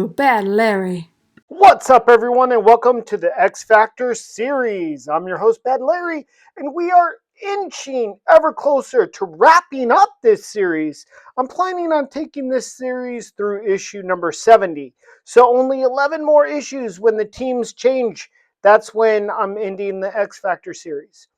to Bad Larry. What's up, everyone, and welcome to the X Factor series. I'm your host, Bad Larry, and we are inching ever closer to wrapping up this series. I'm planning on taking this series through issue number 70, so only 11 more issues when the teams change. That's when I'm ending the X Factor series.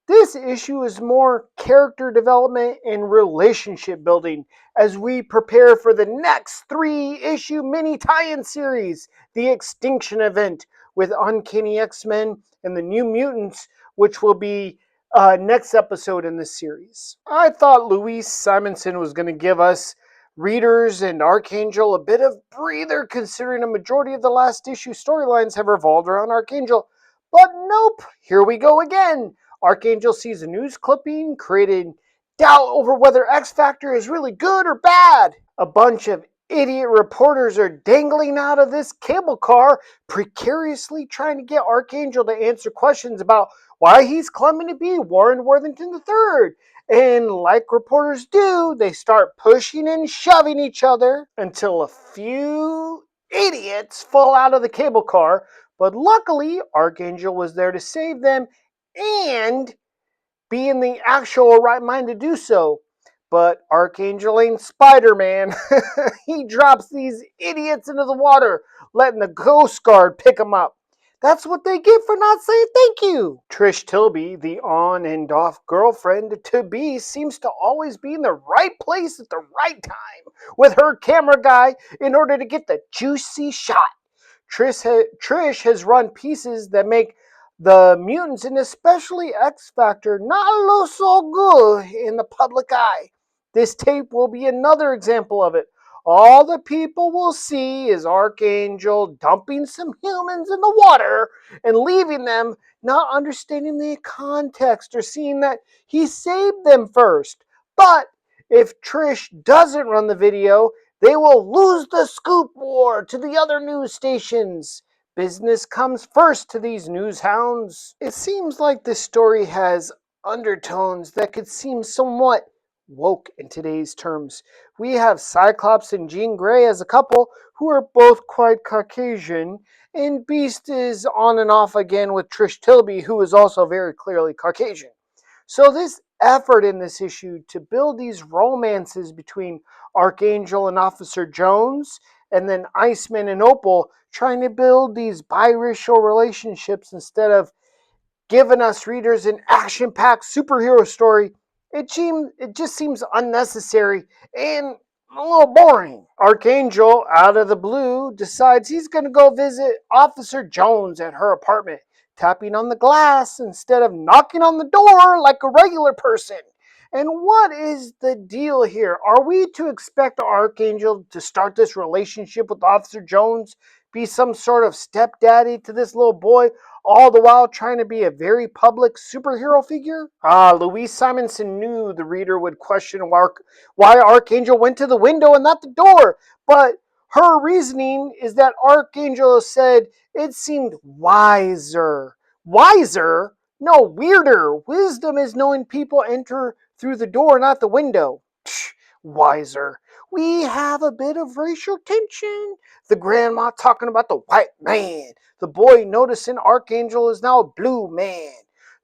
This issue is more character development and relationship building as we prepare for the next 3-issue mini tie-in series, The Extinction Event, with Uncanny X-Men and the New Mutants, which will be next episode in this series. I thought Louise Simonson was going to give us readers and Archangel a bit of breather, considering a majority of the last issue storylines have revolved around Archangel. But nope, here we go again. Archangel sees a news clipping creating doubt over whether X Factor is really good or bad. A bunch of idiot reporters are dangling out of this cable car, precariously trying to get Archangel to answer questions about why he's claiming to be Warren Worthington III. And like reporters do, they start pushing and shoving each other until a few idiots fall out of the cable car. But luckily, Archangel was there to save them and be in the actual right mind to do so. But Archangel ain't Spider-Man. He drops these idiots into the water, letting the Coast Guard pick them up. That's what they get for not saying thank you. Trish Tilby, the on and off girlfriend to be, seems to always be in the right place at the right time with her camera guy in order to get the juicy shot. Trish has run pieces that make the mutants and especially X Factor not look so good in the public eye. This tape will be another example of it. All the people will see is Archangel dumping some humans in the water and leaving them not understanding the context or seeing that he saved them first. But if Trish doesn't run the video, they will lose the scoop war to the other news stations. Business comes first to these news hounds. It seems like this story has undertones that could seem somewhat woke in today's terms. We have Cyclops and Jean Grey as a couple who are both quite Caucasian, and Beast is on and off again with Trish Tilby, who is also very clearly Caucasian. So this effort in this issue to build these romances between Archangel and Officer Jones, and then Iceman and Opal, trying to build these biracial relationships instead of giving us readers an action-packed superhero story, it just seems unnecessary and a little boring. Archangel, out of the blue, decides he's going to go visit Officer Jones at her apartment, tapping on the glass instead of knocking on the door like a regular person. And what is the deal here? Are we to expect Archangel to start this relationship with Officer Jones, be some sort of stepdaddy to this little boy, all the while trying to be a very public superhero figure? Louise Simonson knew the reader would question why Archangel went to the window and not the door, but her reasoning is that Archangel said it seemed wiser. Wiser? No, weirder. Wisdom is knowing people enter through the door, not the window. Psh, wiser. We have a bit of racial tension. The grandma talking about the white man. The boy noticing Archangel is now a blue man.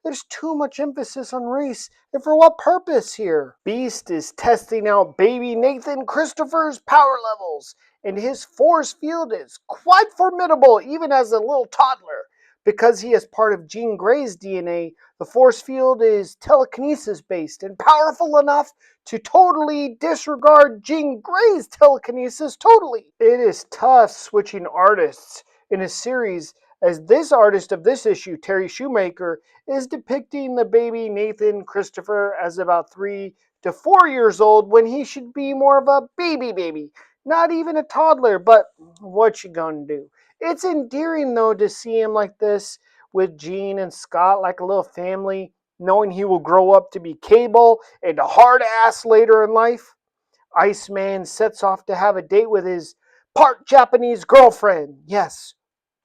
There's too much emphasis on race, and for what purpose here? Beast is testing out baby Nathan Christopher's power levels, and his force field is quite formidable even as a little toddler. Because he is part of Jean Grey's DNA, the force field is telekinesis based and powerful enough to totally disregard Jean Grey's telekinesis totally. It is tough switching artists in a series, as this artist of this issue, Terry Shoemaker, is depicting the baby Nathan Christopher as about 3 to 4 years old when he should be more of a baby. Not even a toddler, but what you gonna do? It's endearing, though, to see him like this with Jean and Scott like a little family, knowing he will grow up to be Cable and a hard ass later in life. Iceman sets off to have a date with his part Japanese girlfriend. Yes,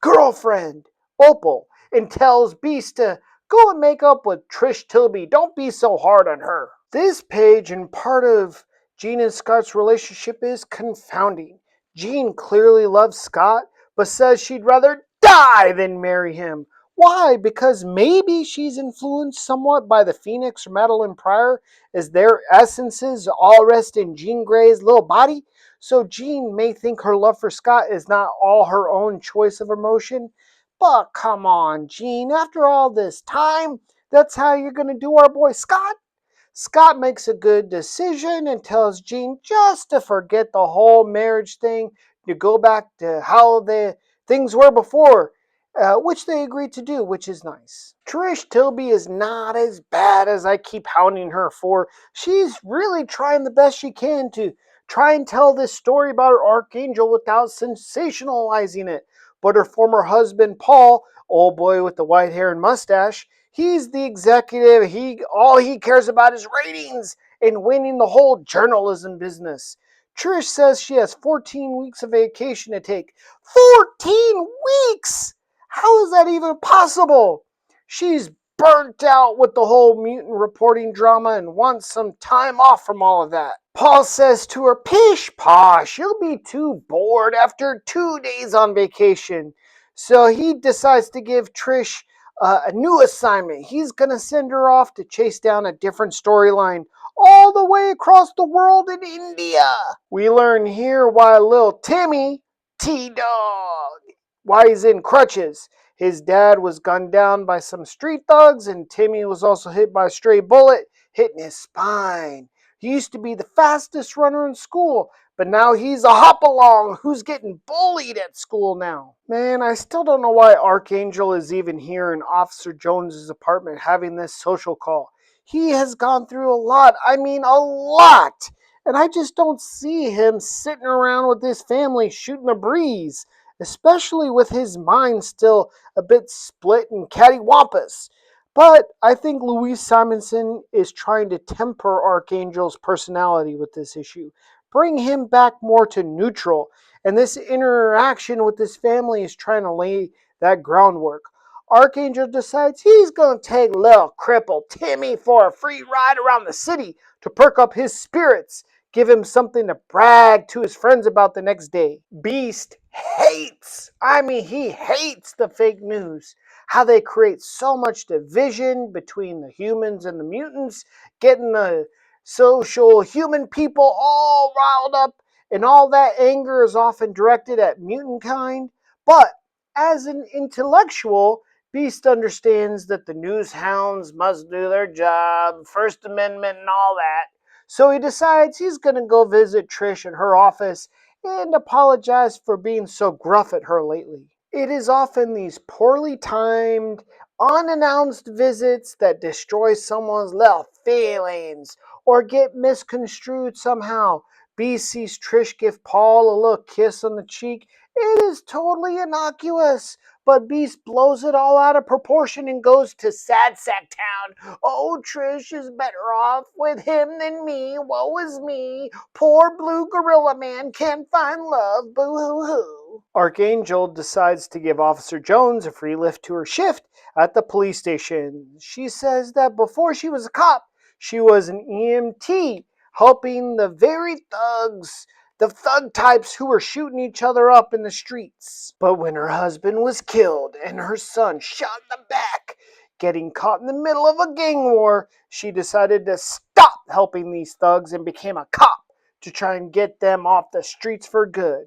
girlfriend, Opal, and tells Beast to go and make up with Trish Tilby. Don't be so hard on her. This page and part of Jean and Scott's relationship is confounding. Jean clearly loves Scott, but says she'd rather die than marry him. Why? Because maybe she's influenced somewhat by the Phoenix or Madeline Pryor, as their essences all rest in Jean Grey's little body. So Jean may think her love for Scott is not all her own choice of emotion. But come on, Jean, after all this time, that's how you're going to do our boy Scott? Scott makes a good decision and tells Jean just to forget the whole marriage thing, to go back to how the things were before, which they agreed to do, which is nice. Trish Tilby is not as bad as I keep hounding her for. She's really trying the best she can to try and tell this story about her Archangel without sensationalizing it. But her former husband, Paul, old boy with the white hair and mustache, he's the executive. All he cares about is ratings and winning the whole journalism business. Trish says she has 14 weeks of vacation to take. 14 weeks! How is that even possible? She's burnt out with the whole mutant reporting drama and wants some time off from all of that. Paul says to her, pish posh, you'll be too bored after 2 days on vacation. So he decides to give Trish a new assignment. He's going to send her off to chase down a different storyline all the way across the world in India. We learn here why little Timmy, T-Dog, why he's in crutches. His dad was gunned down by some street thugs, and Timmy was also hit by a stray bullet, hitting his spine. He used to be the fastest runner in school, but now he's a hop-along who's getting bullied at school now. Man, I still don't know why Archangel is even here in Officer Jones's apartment having this social call. He has gone through a lot. I mean, a lot. And I just don't see him sitting around with his family shooting the breeze, especially with his mind still a bit split and cattywampus. But I think Louise Simonson is trying to temper Archangel's personality with this issue, bring him back more to neutral, and this interaction with his family is trying to lay that groundwork. Archangel decides he's going to take little cripple Timmy for a free ride around the city to perk up his spirits, give him something to brag to his friends about the next day. Beast he hates the fake news. How they create so much division between the humans and the mutants, getting the social human people all riled up, and all that anger is often directed at mutant kind. But as an intellectual, Beast understands that the news hounds must do their job, First Amendment and all that. So he decides he's going to go visit Trish at her office and apologize for being so gruff at her lately. It is often these poorly timed, unannounced visits that destroy someone's little feelings or get misconstrued somehow. B sees Trish give Paul a little kiss on the cheek. It is totally innocuous, but Beast blows it all out of proportion and goes to Sad Sack Town. Oh, Trish is better off with him than me. Woe is me. Poor blue gorilla man can't find love. Boo hoo hoo. Archangel decides to give Officer Jones a free lift to her shift at the police station. She says that before she was a cop, she was an EMT helping the thug types who were shooting each other up in the streets. But when her husband was killed and her son shot in the back, getting caught in the middle of a gang war, she decided to stop helping these thugs and became a cop to try and get them off the streets for good.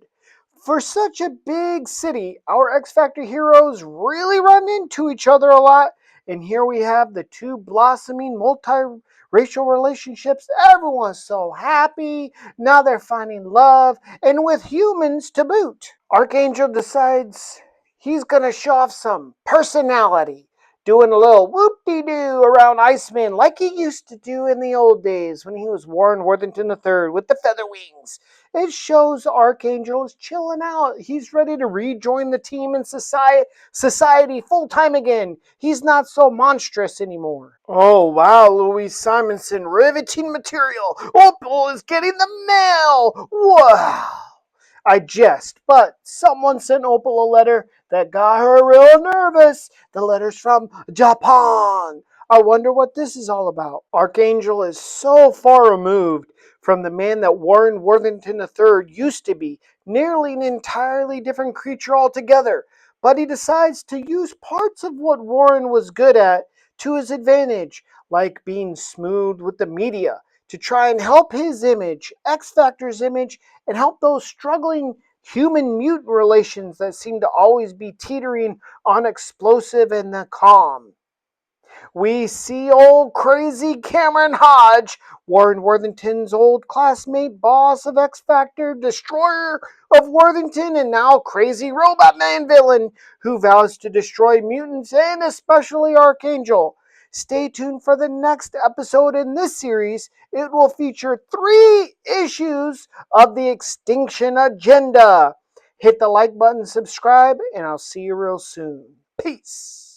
For such a big city, our X Factor heroes really run into each other a lot. And here we have the two blossoming multi-racial relationships. Everyone's so happy. Now they're finding love, and with humans to boot. Archangel decides he's going to show off some personality, doing a little whoop-de-doo around Iceman like he used to do in the old days when he was Warren Worthington III with the feather wings. It shows Archangel is chilling out. He's ready to rejoin the team in society full time again. He's not so monstrous anymore. Oh wow, Louise Simonson, riveting material. Opal is getting the mail. Wow. I jest, but someone sent Opal a letter that got her real nervous. The letter's from Japan. I wonder what this is all about. Archangel is so far removed from the man that Warren Worthington III used to be, nearly an entirely different creature altogether. But he decides to use parts of what Warren was good at to his advantage, like being smooth with the media, to try and help his image, X Factor's image, and help those struggling human mutant relations that seem to always be teetering on explosive and the calm. We see old crazy Cameron Hodge, Warren Worthington's old classmate, boss of X Factor, destroyer of Worthington, and now crazy Robot Man villain who vows to destroy mutants and especially Archangel. Stay tuned for the next episode in this series. It will feature 3 issues of the Extinction Agenda. Hit the like button, subscribe, and I'll see you real soon. Peace.